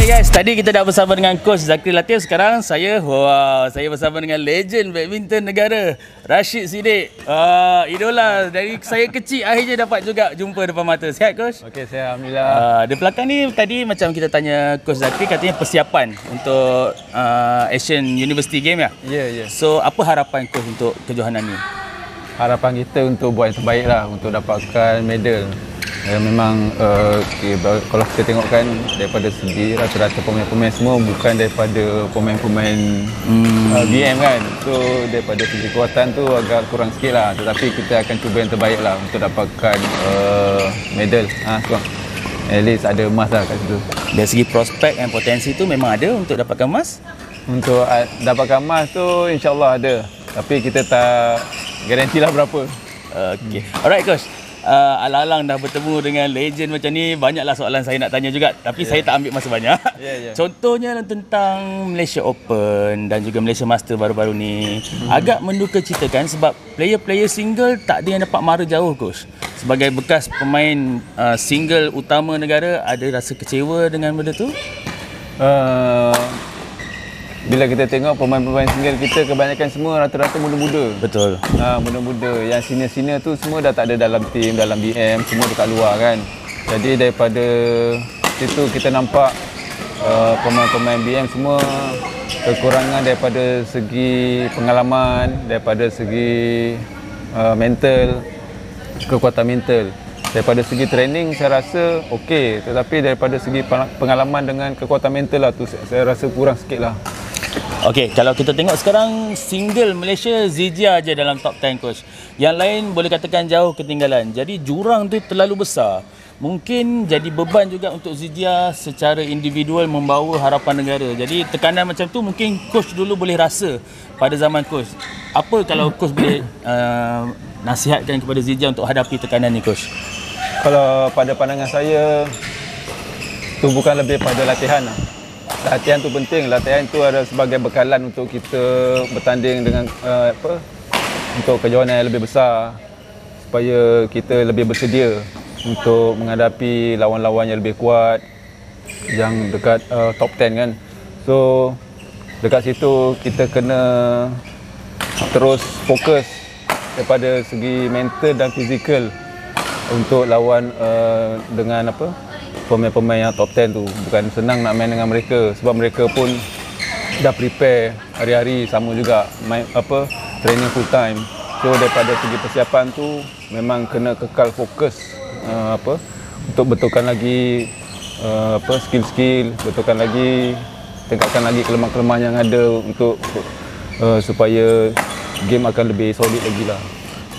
Okay guys, tadi kita dah bersama dengan Coach Zakri Latif. Sekarang saya bersama dengan legend badminton negara, Rashid Siddiq. Idola dari saya kecil, akhirnya dapat juga jumpa depan mata. Sihat Coach? Okey, saya alhamdulillah. Di belakang ni tadi macam kita tanya Coach Zakri, katanya persiapan untuk Asian University Game ya? Ya. So apa harapan Coach untuk kejohanan ni? Harapan kita untuk buat yang terbaik lah, untuk dapatkan medal. Memang kalau kita tengok kan, daripada segi rata-rata pemain-pemain semua bukan daripada pemain-pemain BM kan. So daripada segi kekuatan tu agak kurang sikit lah. Tetapi kita akan cuba yang terbaik lah untuk dapatkan medal. At least ada emas lah kat situ. Dari segi prospek dan potensi tu memang ada untuk dapatkan emas? Untuk dapatkan emas tu insyaAllah ada. Tapi kita tak garantilah berapa. Okay. Alright Coach. Alang-alang dah bertemu dengan legend macam ni, banyaklah soalan saya nak tanya juga, tapi saya tak ambil masa banyak. Contohnya tentang Malaysia Open dan juga Malaysia Master baru-baru ni, agak menduka citakan sebab player-player single tak ada yang dapat mara jauh Coach. Sebagai bekas pemain single utama negara, ada rasa kecewa dengan benda tu? Bila kita tengok pemain-pemain single kita, kebanyakan semua rata-rata muda-muda. Betul. Muda-muda. Yang senior-senior tu semua dah tak ada dalam tim, dalam BM, semua dekat luar kan. Jadi daripada situ kita nampak pemain-pemain BM semua kekurangan daripada segi pengalaman, daripada segi mental, kekuatan mental. Daripada segi training saya rasa okey, tetapi daripada segi pengalaman dengan kekuatan mental lah tu saya rasa kurang sikit lah. Okey, kalau kita tengok sekarang single Malaysia, Zijia je dalam top 10 Coach. Yang lain boleh katakan jauh ketinggalan. Jadi jurang tu terlalu besar. Mungkin jadi beban juga untuk Zijia secara individual membawa harapan negara. Jadi tekanan macam tu mungkin Coach dulu boleh rasa pada zaman Coach. Apa kalau Coach boleh nasihatkan kepada Zijia untuk hadapi tekanan ni Coach? Kalau pada pandangan saya, tu bukan lebih pada latihan lah. Latihan tu penting. Latihan tu ada sebagai bekalan untuk kita bertanding dengan untuk kejohanan yang lebih besar, supaya kita lebih bersedia untuk menghadapi lawan-lawan yang lebih kuat, yang dekat top 10 kan. So dekat situ kita kena terus fokus daripada segi mental dan fizikal untuk lawan dengan pemain-pemain yang top 10 tu. Bukan senang nak main dengan mereka, sebab mereka pun dah prepare hari-hari sama juga, training full time. So daripada segi persiapan tu memang kena kekal fokus untuk betulkan lagi skill-skill, betulkan lagi, tingkatkan lagi kelemahan-kelemahan yang ada untuk supaya game akan lebih solid lagi lah.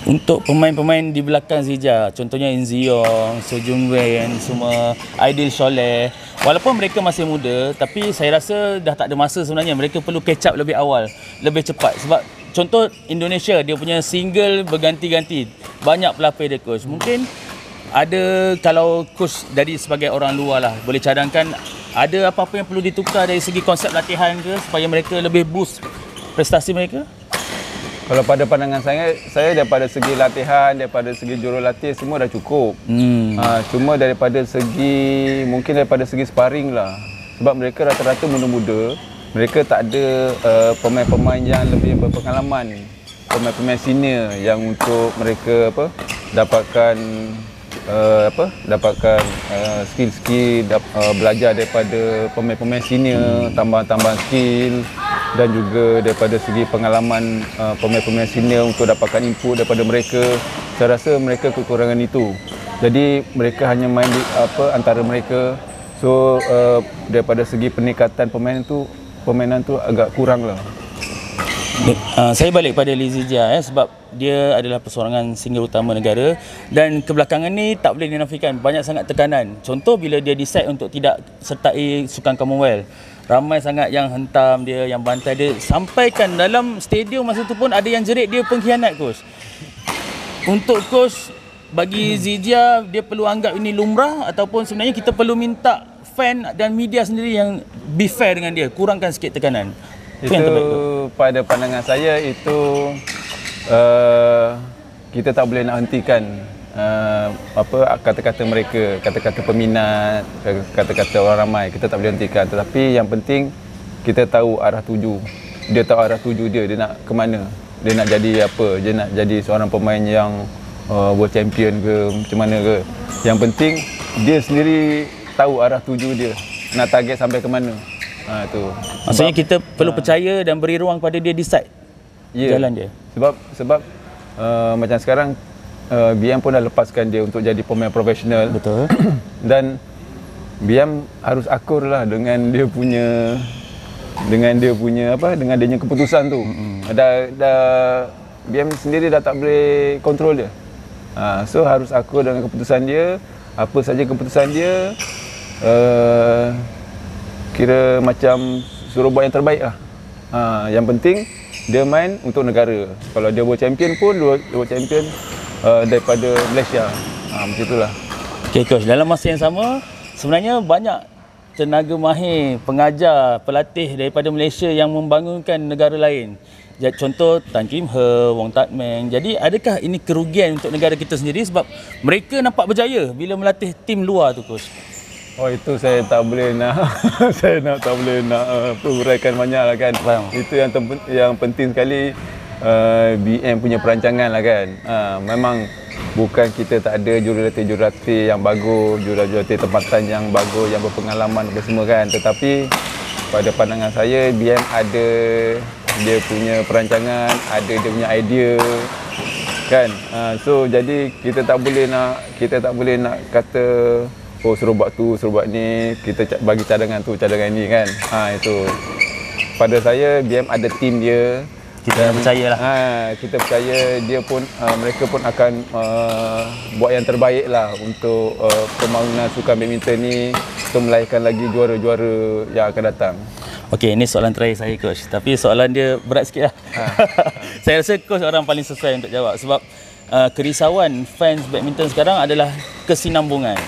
Untuk pemain-pemain di belakang Zijia, contohnya In Ziong, So Jung Wei dan semua, Aidil Soleh, walaupun mereka masih muda, tapi saya rasa dah tak ada masa sebenarnya. Mereka perlu catch up lebih awal, lebih cepat. Sebab contoh Indonesia, dia punya single berganti-ganti. Banyak pelapis dia Coach. Mungkin ada, kalau Coach dari sebagai orang luar lah, boleh cadangkan ada apa-apa yang perlu ditukar dari segi konsep latihan ke, supaya mereka lebih boost prestasi mereka? Kalau pada pandangan saya daripada segi latihan, daripada segi jurulatih semua dah cukup. Cuma daripada segi, mungkin daripada segi sparring lah. Sebab mereka rata-rata muda-muda, mereka tak ada pemain-pemain yang lebih berpengalaman, pemain-pemain senior yang untuk mereka dapatkan skill-skill, belajar daripada pemain-pemain senior, tambahan-tambahan skill, dan juga daripada segi pengalaman pemain-pemain senior untuk dapatkan input daripada mereka. Saya rasa mereka kekurangan itu. Jadi mereka hanya main di antara mereka. So daripada segi peningkatan permainan tu agak kurang lah. Saya balik pada Zijia sebab dia adalah persorangan single utama negara, dan kebelakangan ni tak boleh dinafikan banyak sangat tekanan. Contoh bila dia decide untuk tidak sertai Sukan Commonwealth, ramai sangat yang hentam dia, yang bantai dia, sampaikan dalam stadium masa tu pun ada yang jerit dia pengkhianat Coach. Untuk Coach, bagi Zijia, dia perlu anggap ini lumrah, ataupun sebenarnya kita perlu minta fan dan media sendiri yang be fair dengan dia, kurangkan sikit tekanan? Itu pada pandangan saya itu kita tak boleh nak hentikan kata-kata mereka, kata-kata peminat, kata-kata orang ramai, kita tak boleh hentikan. Tetapi yang penting kita tahu arah tuju. Dia tahu arah tuju dia nak ke mana. Dia nak jadi apa? Dia nak jadi seorang pemain yang world champion ke macam mana ke. Yang penting dia sendiri tahu arah tuju dia. Nak target sampai ke mana. Tu. Maksudnya kita perlu percaya dan beri ruang pada dia decide jalan dia. Sebab macam sekarang BM pun dah lepaskan dia untuk jadi pemain profesional. Betul. Dan BM harus akur lah dengan dia punya dengan dia punya keputusan tu. Dah BM sendiri dah tak boleh kontrol dia. So harus akur dengan keputusan dia. Apa saja keputusan dia, kira macam suruh buat yang terbaik lah. Yang penting dia main untuk negara. Kalau dia world champion pun world champion daripada Malaysia. Macam itulah. Okay coach, dalam masa yang sama sebenarnya banyak tenaga mahir, pengajar, pelatih daripada Malaysia yang membangunkan negara lain. Contoh Tan Kim He, Wong Tat Meng. Jadi adakah ini kerugian untuk negara kita sendiri sebab mereka nampak berjaya bila melatih tim luar tu coach? Oh, itu saya tak boleh nak tak boleh nak uraikan banyak lah kan. Itu yang penting sekali BM punya perancangan lah kan. Memang bukan kita tak ada jurulatih yang bagus, jurulatih tempatan yang bagus, yang berpengalaman apa semua kan. Tetapi pada pandangan saya BM ada dia punya perancangan, ada dia punya idea kan. So jadi kita tak boleh nak kata suruh buat tu, suruh buat ni, kita bagi cadangan tu, cadangan ni kan. Itu pada saya BM ada tim dia. Kita percayalah. Kita percaya dia pun mereka pun akan buat yang terbaik lah untuk pembangunan sukan badminton ni, untuk melahirkan lagi juara-juara yang akan datang. Okey, ini soalan terakhir saya coach. Tapi soalan dia berat sikit lah. Saya rasa coach orang paling sesuai untuk jawab sebab kerisauan fans badminton sekarang adalah kesinambungan.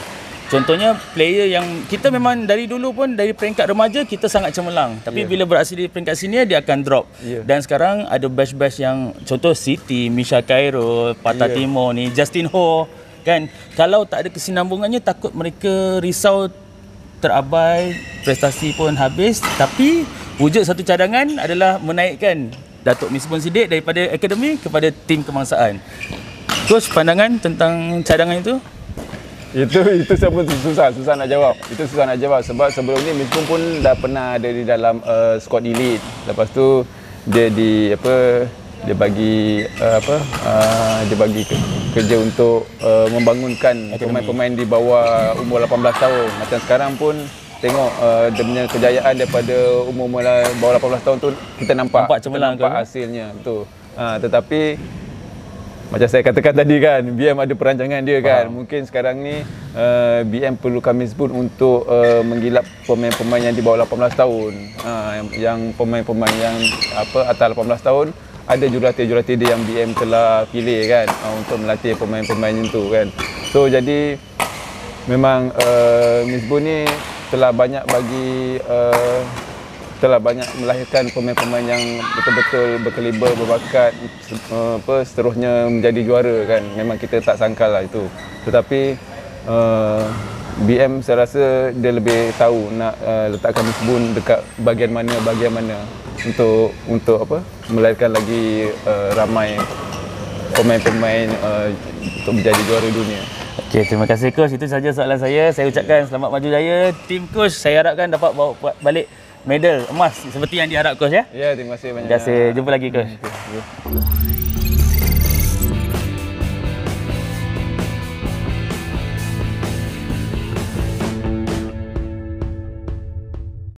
Contohnya player yang kita memang dari dulu pun dari peringkat remaja kita sangat cemerlang. Tapi bila beraksi di peringkat senior dia akan drop. Dan sekarang ada batch-batch yang contoh Siti, Misha Cairo, Patah Timur ni, Justin Ho kan. Kalau tak ada kesinambungannya takut mereka risau terabai, prestasi pun habis. Tapi wujud satu cadangan adalah menaikkan Datuk Misbun Siddiq daripada akademi kepada tim kebangsaan. Coach, pandangan tentang cadangan itu? Itu susah nak jawab. Itu susah nak jawab sebab sebelum ni Misbun pun dah pernah ada di dalam squad elite. Lepas tu dia dia bagi kerja untuk membangunkan pemain-pemain di bawah umur 18 tahun. Macam sekarang pun tengok dia punya kejayaan daripada umur bawah 18 tahun tu kita nampak hasilnya. Betul. Tetapi macam saya katakan tadi kan, BM ada perancangan dia kan. Mungkin sekarang ni BM perlukan Misbun untuk menggilap pemain-pemain yang di bawah 18 tahun. Yang pemain-pemain yang atas 18 tahun, ada jurulatih-jurulatih dia yang BM telah pilih kan untuk melatih pemain-pemain itu kan. So jadi memang Misbun ni telah banyak melahirkan pemain-pemain yang betul-betul berkaliber, berbakat, seterusnya menjadi juara kan. Memang kita tak sangkal lah itu. Tetapi BM saya rasa dia lebih tahu nak letakkan Misbun dekat bahagian mana untuk melahirkan lagi ramai pemain-pemain untuk menjadi juara dunia. Okey, terima kasih coach. Itu saja soalan saya. Saya ucapkan selamat maju jaya tim coach. Saya harapkan dapat bawa balik medal emas seperti yang diharap coach ya. Ya, terima kasih banyak. Terima kasih. Jumpa lagi coach.